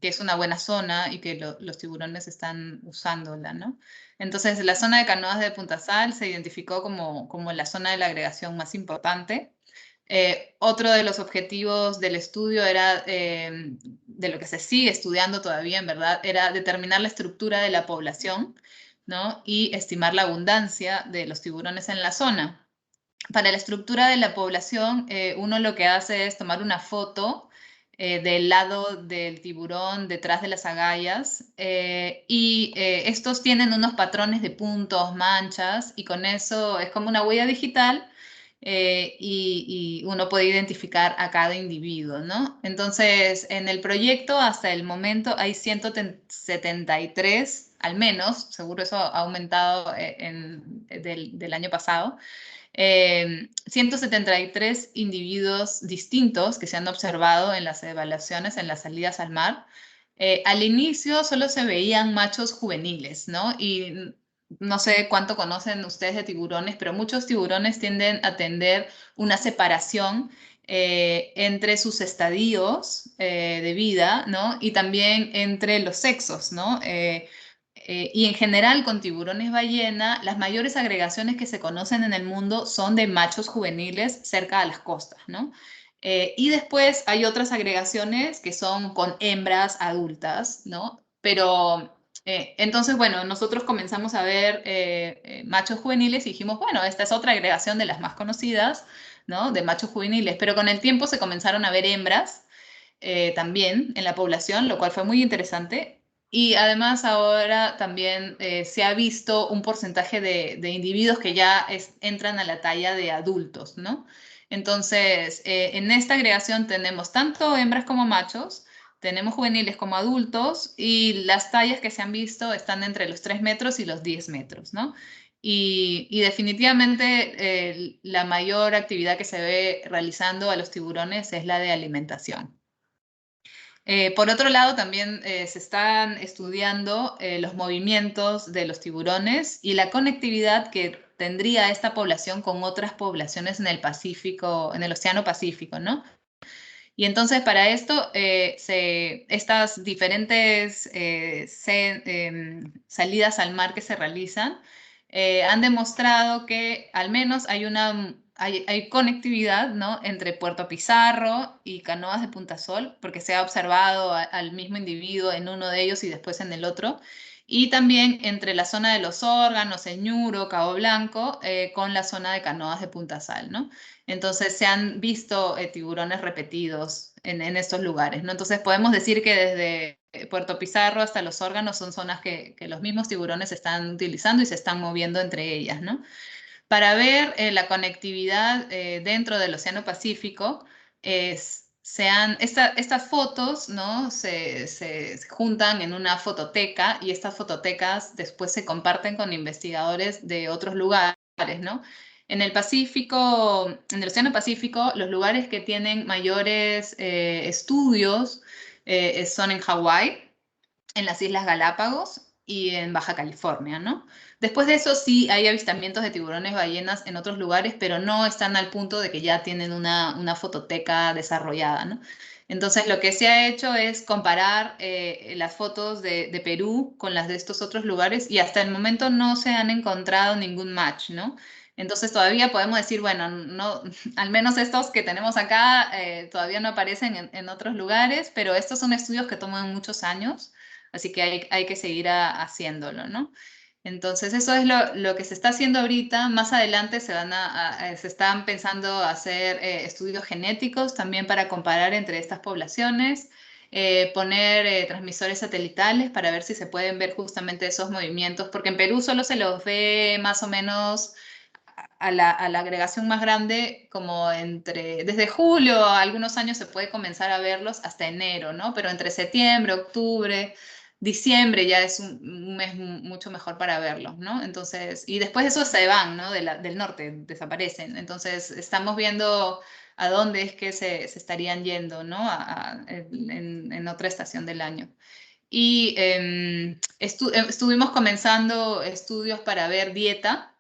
[SPEAKER 4] es una buena zona y que los tiburones están usándola, ¿no? Entonces, la zona de canoas de Punta Sal se identificó como la zona de la agregación más importante. Otro de los objetivos del estudio era, de lo que se sigue estudiando todavía, en verdad, era determinar la estructura de la población, ¿no? Y estimar la abundancia de los tiburones en la zona. Para la estructura de la población, uno lo que hace es tomar una foto del lado del tiburón detrás de las agallas y estos tienen unos patrones de puntos, manchas y con eso es como una huella digital y uno puede identificar a cada individuo, ¿no? Entonces, en el proyecto hasta el momento hay 173, al menos, seguro eso ha aumentado del año pasado, 173 individuos distintos que se han observado en las evaluaciones, en las salidas al mar. Al inicio solo se veían machos juveniles, ¿no? Y no sé cuánto conocen ustedes de tiburones, pero muchos tiburones tienden a tener una separación entre sus estadios de vida, ¿no? Y también entre los sexos, ¿no? Y en general con tiburones ballena, las mayores agregaciones que se conocen en el mundo son de machos juveniles cerca de las costas, ¿no? Y después hay otras agregaciones que son con hembras adultas, ¿no? Pero entonces, bueno, nosotros comenzamos a ver machos juveniles y dijimos, bueno, esta es otra agregación de las más conocidas, ¿no? De machos juveniles, pero con el tiempo se comenzaron a ver hembras también en la población, lo cual fue muy interesante. Y además ahora también se ha visto un porcentaje de individuos que ya entran a la talla de adultos, ¿no? Entonces, en esta agregación tenemos tanto hembras como machos, tenemos juveniles como adultos, y las tallas que se han visto están entre los 3 metros y los 10 metros, ¿no? Y definitivamente la mayor actividad que se ve realizando a los tiburones es la de alimentación. Por otro lado, también se están estudiando los movimientos de los tiburones y la conectividad que tendría esta población con otras poblaciones en el Pacífico, en el Océano Pacífico, ¿no? Y entonces para esto, estas diferentes salidas al mar que se realizan han demostrado que al menos hay conectividad, ¿no?, entre Puerto Pizarro y Canoas de Punta Sol, porque se ha observado al mismo individuo en uno de ellos y después en el otro, y también entre la zona de los Órganos, el Ñuro, Cabo Blanco, con la zona de Canoas de Punta Sal, ¿no? Entonces se han visto tiburones repetidos en estos lugares, ¿no? Entonces podemos decir que desde Puerto Pizarro hasta los Órganos son zonas que los mismos tiburones están utilizando y se están moviendo entre ellas, ¿no? Para ver la conectividad dentro del Océano Pacífico, estas fotos, ¿no?, se juntan en una fototeca, y estas fototecas después se comparten con investigadores de otros lugares, ¿no? En el Pacífico, en el Océano Pacífico, los lugares que tienen mayores estudios son en Hawái, en las Islas Galápagos y en Baja California, ¿no? Después de eso sí hay avistamientos de tiburones ballenas en otros lugares, pero no están al punto de que ya tienen una fototeca desarrollada, ¿no? Entonces lo que se ha hecho es comparar las fotos de Perú con las de estos otros lugares, y hasta el momento no se han encontrado ningún match, ¿no? Entonces todavía podemos decir, bueno, no, al menos estos que tenemos acá todavía no aparecen en otros lugares, pero estos son estudios que toman muchos años. Así que hay que seguir haciéndolo, ¿no? Entonces, eso es lo que se está haciendo ahorita. Más adelante se están pensando hacer estudios genéticos también para comparar entre estas poblaciones, poner transmisores satelitales para ver si se pueden ver justamente esos movimientos, porque en Perú solo se los ve más o menos a la agregación más grande como desde julio, algunos años se puede comenzar a verlos hasta enero, ¿no? Pero entre septiembre, octubre, diciembre ya es un mes mucho mejor para verlos, ¿no? Entonces, y después esos se van, ¿no? Del norte, desaparecen. Entonces, estamos viendo a dónde es que se estarían yendo, ¿no? En otra estación del año. Y estuvimos comenzando estudios para ver dieta.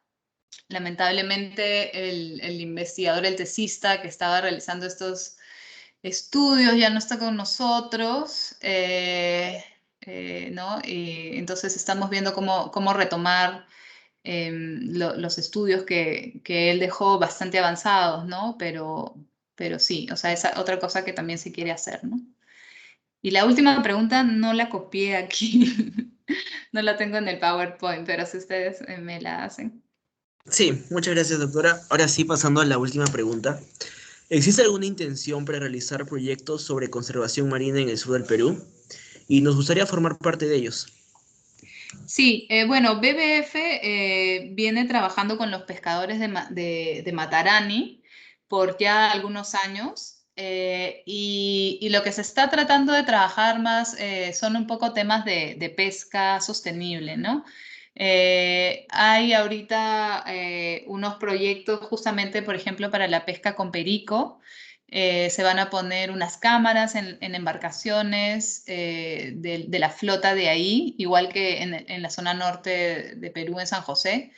[SPEAKER 4] Lamentablemente, el investigador, el tesista que estaba realizando estos estudios ya no está con nosotros, ¿no? Y entonces estamos viendo cómo retomar los estudios que él dejó bastante avanzados, ¿no? Pero sí, o sea, esa otra cosa que también se quiere hacer, ¿no? Y la última pregunta no la copié aquí, no la tengo en el PowerPoint, pero si ustedes me la hacen.
[SPEAKER 1] Sí, muchas gracias, doctora. Ahora sí, pasando a la última pregunta. ¿Existe alguna intención para realizar proyectos sobre conservación marina en el sur del Perú? Y nos gustaría formar parte de ellos.
[SPEAKER 4] Sí, bueno, BBF viene trabajando con los pescadores de Matarani por ya algunos años, y lo que se está tratando de trabajar más son un poco temas de pesca sostenible, ¿no? Hay ahorita unos proyectos justamente, por ejemplo, para la pesca con perico. Se van a poner unas cámaras en embarcaciones de la flota de ahí, igual que en la zona norte de Perú, en San José.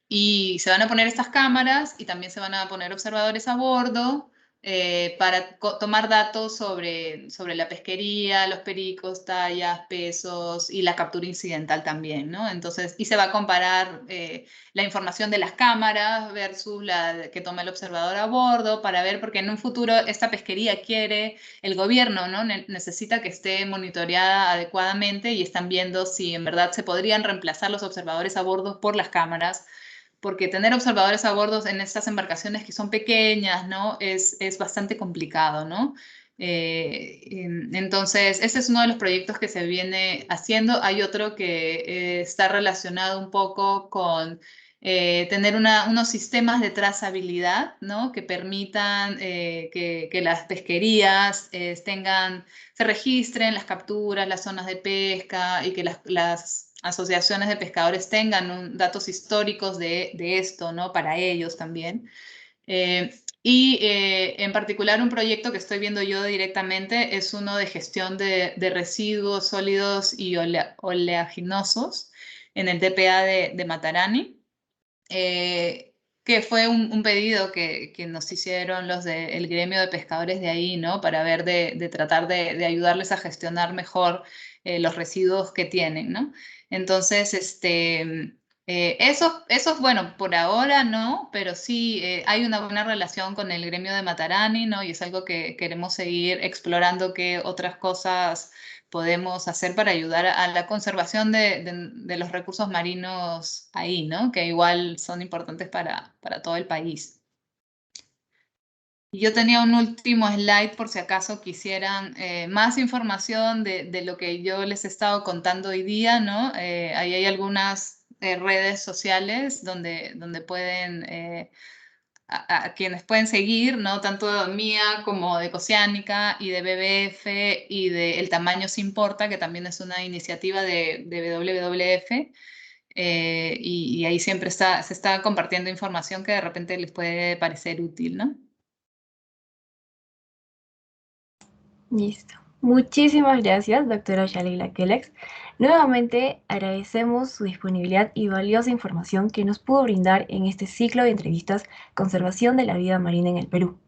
[SPEAKER 4] Y se van a poner estas cámaras, y también se van a poner observadores a bordo para tomar datos sobre la pesquería, los pericos, tallas, pesos y la captura incidental también, ¿no? Entonces, y se va a comparar la información de las cámaras versus la que toma el observador a bordo, para ver, porque en un futuro esta pesquería el gobierno, ¿no?, necesita que esté monitoreada adecuadamente, y están viendo si en verdad se podrían reemplazar los observadores a bordo por las cámaras, porque tener observadores a bordo en estas embarcaciones que son pequeñas, ¿no?, es bastante complicado, ¿no? Entonces, ese es uno de los proyectos que se viene haciendo. Hay otro que está relacionado un poco con tener unos sistemas de trazabilidad, ¿no? Que permitan que las pesquerías se registren las capturas, las zonas de pesca y que las asociaciones de pescadores tengan datos históricos de esto, ¿no? Para ellos también. En particular un proyecto que estoy viendo yo directamente es uno de gestión de residuos sólidos y oleaginosos en el DPA de Matarani, que fue un pedido que nos hicieron los del gremio de pescadores de ahí, ¿no? Para ver de tratar de ayudarles a gestionar mejor los residuos que tienen, ¿no? Entonces, eso, bueno, por ahora no, pero sí hay una buena relación con el gremio de Matarani, ¿no? Y es algo que queremos seguir explorando qué otras cosas podemos hacer para ayudar a la conservación de los recursos marinos ahí, ¿no? Que igual son importantes para todo el país. Yo tenía un último slide por si acaso quisieran más información de lo que yo les he estado contando hoy día, ¿no? Ahí hay algunas redes sociales donde pueden, a quienes pueden seguir, ¿no? Tanto mía como de Oceánica y de BBF y de El Tamaño Se Importa, que también es una iniciativa de WWF. Y ahí siempre se está compartiendo información que de repente les puede parecer útil, ¿no?
[SPEAKER 3] Listo. Muchísimas gracias, doctora Shalila Kellex. Nuevamente agradecemos su disponibilidad y valiosa información que nos pudo brindar en este ciclo de entrevistas Conservación de la vida marina en el Perú.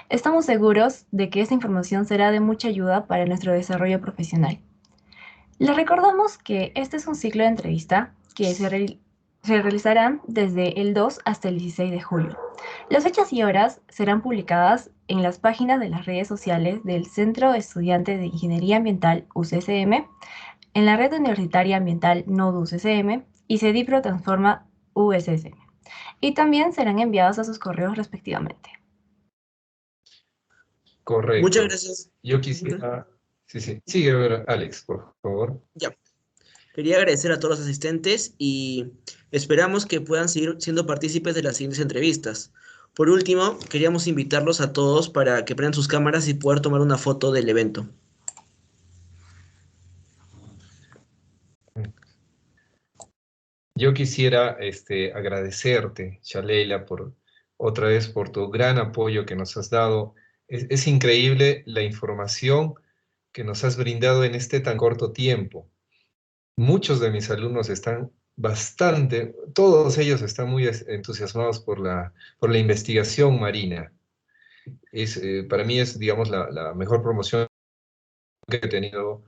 [SPEAKER 3] Estamos seguros de que esta información será de mucha ayuda para nuestro desarrollo profesional. Les recordamos que este es un ciclo de entrevista que se realizarán desde el 2 hasta el 16 de julio. Las fechas y horas serán publicadas en las páginas de las redes sociales del Centro Estudiante de Ingeniería Ambiental UCSM, en la Red Universitaria Ambiental NODU UCSM y CEDIPRO Transforma USSM. Y también serán enviados a sus correos respectivamente.
[SPEAKER 2] Correcto.
[SPEAKER 1] Muchas gracias.
[SPEAKER 2] Yo quisiera... Sí, sí. Sigue, Alex, por favor.
[SPEAKER 1] Ya. Quería agradecer a todos los asistentes y esperamos que puedan seguir siendo partícipes de las siguientes entrevistas. Por último, queríamos invitarlos a todos para que prendan sus cámaras y poder tomar una foto del evento.
[SPEAKER 2] Yo quisiera agradecerte, Shaleila, otra vez por tu gran apoyo que nos has dado. Es increíble la información que nos has brindado en este tan corto tiempo. Muchos de mis alumnos están todos ellos están muy entusiasmados por la investigación marina. Para mí es, digamos, la mejor promoción que he tenido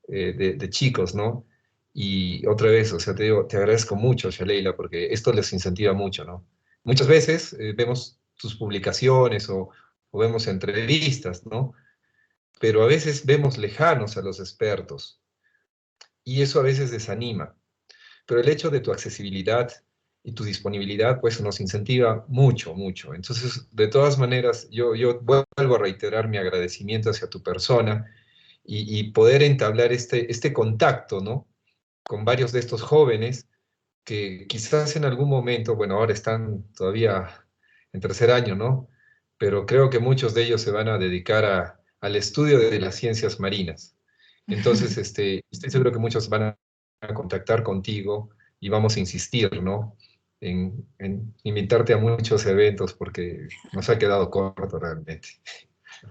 [SPEAKER 2] de chicos, ¿no? Y otra vez, o sea, te digo, te agradezco mucho, Shaleila, porque esto les incentiva mucho, ¿no? Muchas veces vemos tus publicaciones o vemos entrevistas, ¿no? Pero a veces vemos lejanos a los expertos y eso a veces desanima. Pero el hecho de tu accesibilidad y tu disponibilidad, pues nos incentiva mucho, mucho. Entonces, de todas maneras, yo vuelvo a reiterar mi agradecimiento hacia tu persona y poder entablar este contacto, ¿no? Con varios de estos jóvenes que quizás en algún momento, bueno, ahora están todavía en tercer año, ¿no? Pero creo que muchos de ellos se van a dedicar al estudio de las ciencias marinas. Entonces, estoy seguro que muchos van a contactar contigo y vamos a insistir, ¿no? En invitarte a muchos eventos porque nos ha quedado corto realmente.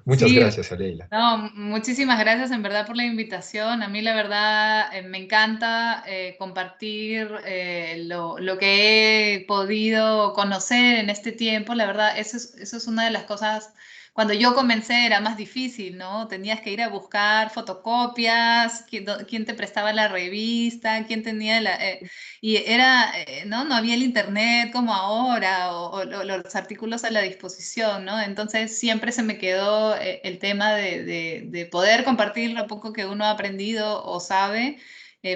[SPEAKER 2] Muchas
[SPEAKER 4] Sí,
[SPEAKER 2] gracias, Aleila.
[SPEAKER 4] no, muchísimas gracias en verdad por la invitación. A mí la verdad me encanta compartir lo que he podido conocer en este tiempo. La verdad, eso es una de las cosas. Cuando yo comencé era más difícil, ¿no? Tenías que ir a buscar fotocopias, quién te prestaba la revista, quién tenía y era, ¿no? No había el internet como ahora o los artículos a la disposición, ¿no? Entonces siempre se me quedó el tema de poder compartir lo poco que uno ha aprendido o sabe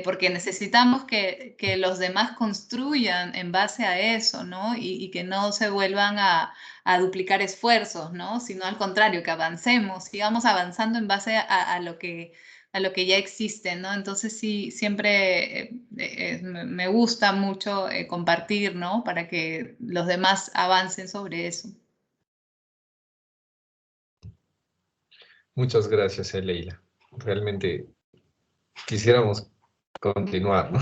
[SPEAKER 4] porque necesitamos que los demás construyan en base a eso, ¿no? Y que no se vuelvan a duplicar esfuerzos, ¿no? Sino al contrario, que avancemos, sigamos avanzando en base a lo que ya existe, ¿no? Entonces sí, siempre me gusta mucho compartir, ¿no? Para que los demás avancen sobre eso.
[SPEAKER 2] Muchas gracias, Leila. Realmente quisiéramos continuar, ¿no?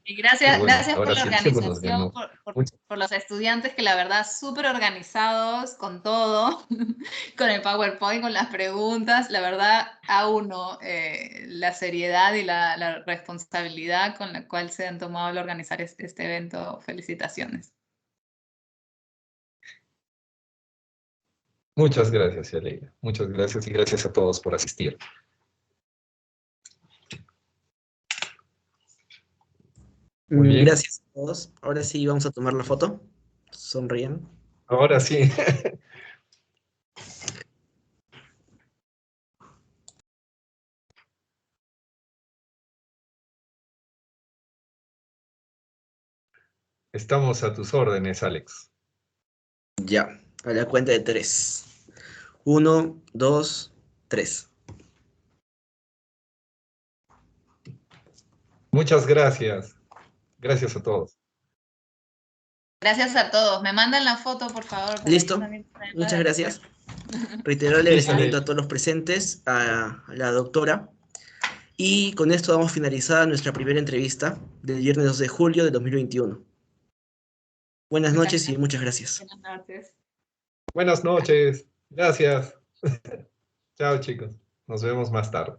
[SPEAKER 4] Y
[SPEAKER 2] Pero
[SPEAKER 4] gracias,
[SPEAKER 2] bueno,
[SPEAKER 4] gracias por
[SPEAKER 2] ahora
[SPEAKER 4] la
[SPEAKER 2] sí el tiempo nos
[SPEAKER 4] organización,
[SPEAKER 2] ganó. Muchas,
[SPEAKER 4] por los estudiantes que la verdad súper organizados con todo, con el PowerPoint, con las preguntas, la verdad a uno la seriedad y la responsabilidad con la cual se han tomado al organizar este evento. Felicitaciones.
[SPEAKER 2] muchas gracias, Leila. Muchas gracias y gracias a todos por asistir. Muy bien.
[SPEAKER 1] Gracias a todos. Ahora sí vamos a tomar la foto. Sonríen.
[SPEAKER 2] Ahora sí. Estamos a tus órdenes, Alex.
[SPEAKER 1] Ya, a la cuenta de 3. 1, 2, 3.
[SPEAKER 2] Muchas gracias. Gracias a todos.
[SPEAKER 4] Gracias a todos. Me mandan la foto, por favor, para yo
[SPEAKER 1] ¿Listo?
[SPEAKER 4] también tenerla
[SPEAKER 1] Muchas
[SPEAKER 4] de
[SPEAKER 1] gracias.
[SPEAKER 4] recuerdo.
[SPEAKER 1] Reiterar el
[SPEAKER 2] Listo,
[SPEAKER 1] agradecimiento a
[SPEAKER 2] Leila.
[SPEAKER 1] todos los presentes, a la doctora. Y con esto damos finalizada nuestra primera entrevista del viernes 2 de julio de 2021. Buenas
[SPEAKER 4] Muchas
[SPEAKER 1] noches y
[SPEAKER 4] gracias.
[SPEAKER 1] muchas gracias.
[SPEAKER 4] Buenas noches.
[SPEAKER 2] Buenas noches. Gracias. Chao, chicos. Nos vemos más tarde.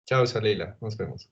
[SPEAKER 2] Chao, Leila. Nos vemos.